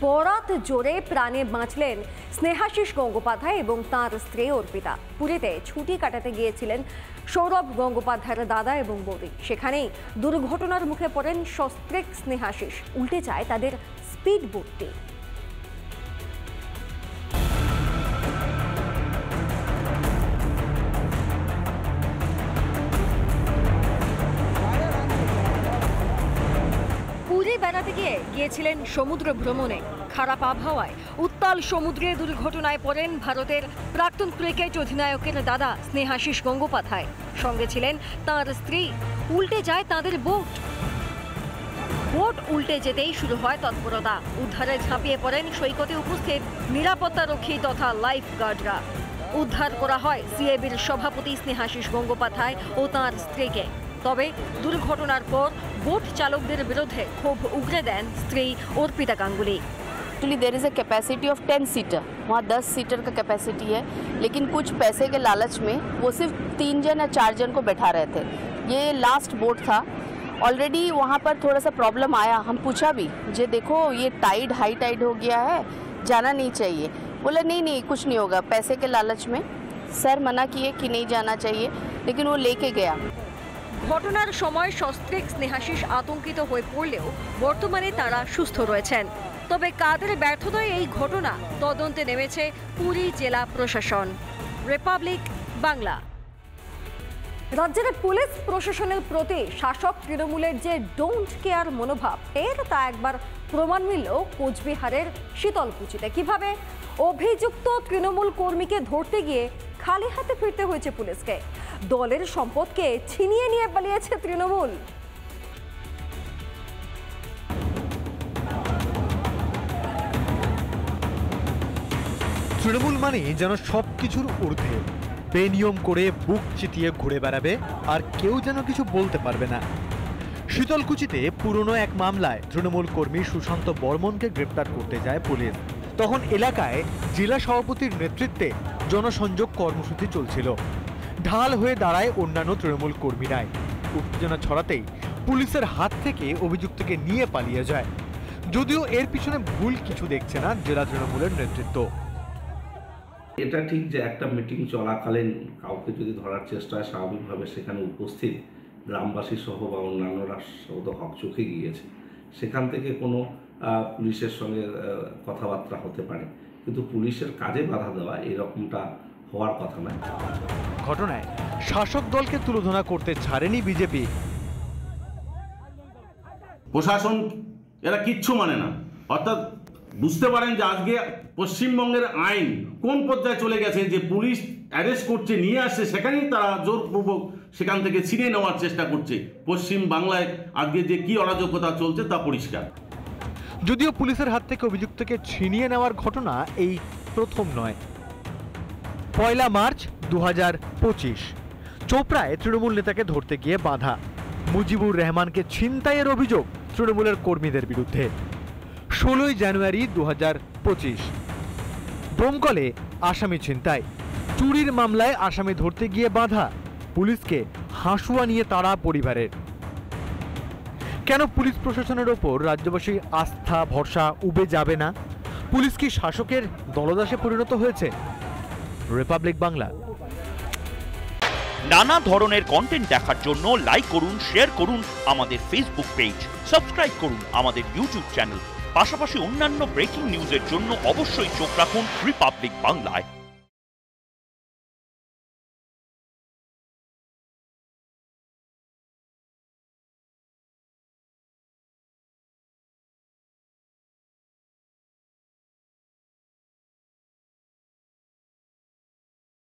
বরাত জোরে প্রাণে বাঁচলেন স্নেহাশিস গঙ্গোপাধ্যায় এবং তাঁর স্ত্রী অর্পিতা। পুরীতে ছুটি কাটাতে গিয়েছিলেন সৌরভ গঙ্গোপাধ্যায়ের দাদা এবং বৌদি। সেখানেই দুর্ঘটনার মুখে পড়েন সস্ত্রীক স্নেহাশিস। উল্টে যায় তাদের স্পিড বোটটি। বেড়াতে গিয়েছিলেন সমুদ্র ভ্রমণে। খারাপ আবহাওয়ায় উত্তাল সমুদ্রে দুর্ঘটনায় পড়েন ভারতের প্রাক্তন ক্রিকেট অধিনায়কের দাদা স্নেহাশিস গঙ্গোপাধ্যায়। সঙ্গে ছিলেন তাঁর স্ত্রী। উল্টে যায় তাঁদের বোট উল্টে যেতেই শুরু হয় তৎপরতা। উদ্ধারে ঝাঁপিয়ে পড়েন সৈকতে উপস্থিত নিরাপত্তারক্ষী তথা লাইফ গার্ডরা। উদ্ধার করা হয় সিএবির সভাপতি স্নেহাশিস গঙ্গোপাধ্যায় ও তাঁর স্ত্রীকে। তবে দুর্ঘটনার পর बोट चालकদের বিরুদ্ধে ক্ষোভ উগরে দেন স্ত্রী Arpita Ganguly. Actually there is a capacity of 10 seater, वहाँ 10 सीटर का कैपेसिटी है, लेकिन कुछ पैसे के लालच में वो सिर्फ 3 जन या 4 जन को बैठा रहे थे। ये लास्ट बोट था। ऑलरेडी वहाँ पर थोड़ा सा प्रॉब्लम आया। हम पूछा भी जे देखो ये हाई टाइड हो गया है, जाना नहीं चाहिए। बोला नहीं कुछ नहीं होगा। पैसे के लालच में सर मना किए कि नहीं जाना चाहिए, लेकिन वो लेके गया। ঘটনার সময় সস্ত্রীক স্নেহাশিস আতঙ্কিত হয়ে পড়লেও বর্তমানে তারা সুস্থ রয়েছেন। তবে কাদের ব্যর্থতায় এই ঘটনা, তদন্তে নেমেছে পুরী জেলা প্রশাসন। রিপাবলিক বাংলা। রাজ্যের পুলিশ প্রশাসনের প্রতি শাসক তৃণমূলের যে ডোন্ট কেয়ার মনোভাব, তা একবার প্রমাণ মিলল কোচবিহারের শীতলকুচিতে। কিভাবে অভিযুক্ত তৃণমূল কর্মীকে ধরতে গিয়ে খালি হাতে ফিরতে হয়েছে পুলিশকে। দলের সম্পদকে ছিনিয়ে নিয়ে পালিয়েছে তৃণমূল। তৃণমূল মানে যেন সবকিছুর ঊর্ধ্বে, বেনিয়ম করে বুক চিতিয়ে ঘুরে বেড়াবে, আর কেউ যেন কিছু বলতে পারবে না। শীতলকুচিতে পুরনো এক মামলায় তৃণমূল কর্মী সুশান্ত বর্মনকে গ্রেপ্তার করতে যায় পুলিশ। তখন এলাকায় জেলা সভাপতির নেতৃত্বে জনসংযোগ কর্মসূচি চলছিল। ঢাল হয়ে দাঁড়ায় অন্যান্য তৃণমূল কর্মীরাই। উত্তেজনা ছড়াতেই পুলিশের হাত থেকে অভিযুক্তকে নিয়ে পালিয়ে যায়। যদিও এর পিছনে ভুল কিছু দেখছে না জেলা তৃণমূলের নেতৃত্ব। এটা ঠিক যে একটা মিটিং চলাকালীন কাউকে যদি ধরার চেষ্টা হয়, স্বাভাবিকভাবে সেখানে উপস্থিত গ্রামবাসী সহ বা অন্যান্যরা হকচকে গিয়েছে। সেখান থেকে কোনো পুলিশের সঙ্গে কথাবার্তা হতে পারে, কিন্তু পুলিশের কাজে বাধা দেওয়া এরকমটা হওয়ার কথা নয়। ঘটনায় শাসক দলকে তুলোধনা করতে ছাড়েনি বিজেপি। প্রশাসন এরা কিচ্ছু মানে না, অর্থাৎ বুঝতে পারেন যে আজকে পশ্চিমবঙ্গের আইন কোন পর্যায়ে চলে গেছে, যে পুলিশ অ্যারেস্ট করছে, নিয়ে আসছে, সেখানেই তারা জোরপূর্বক সেখান থেকে ছিনিয়ে নেওয়ার চেষ্টা করছে। পশ্চিম বাংলায় আজকে যে কি অরাজকতা চলছে তা পরিষ্কার। যদিও পুলিশের হাত থেকে অভিযুক্তকে ছিনিয়ে নেওয়ার ঘটনা এই প্রথম নয়। 1 মার্চ 2025 চোপড়ায় তৃণমূল নেতাকে ধরতে গিয়ে বাধা। মুজিবুর রহমানকে ছিনতাইয়ের অভিযোগ তৃণমূলের কর্মীদের বিরুদ্ধে। 16 জানুয়ারি 2025 ডোমকলে আসামি ছিনতাই। চুরির মামলায় আসামি ধরতে গিয়ে বাধা। পুলিশকে হাসুয়া নিয়ে তাড়া পরিবারের। কেন পুলিশ প্রশাসনের ওপর রাজ্যবাসী আস্থা ভরসা উবে যাবে না? পুলিশ কি শাসকের দলদাসে পরিণত হয়েছে? রিপাবলিক বাংলা। নানা ধরনের কন্টেন্ট দেখার জন্য লাইক করুন, শেয়ার করুন আমাদের ফেসবুক পেজ, সাবস্ক্রাইব করুন আমাদের ইউটিউব চ্যানেল। পাশাপাশি অন্যান্য ব্রেকিং নিউজের জন্য অবশ্যই চোখ রাখুন রিপাবলিক বাংলায়।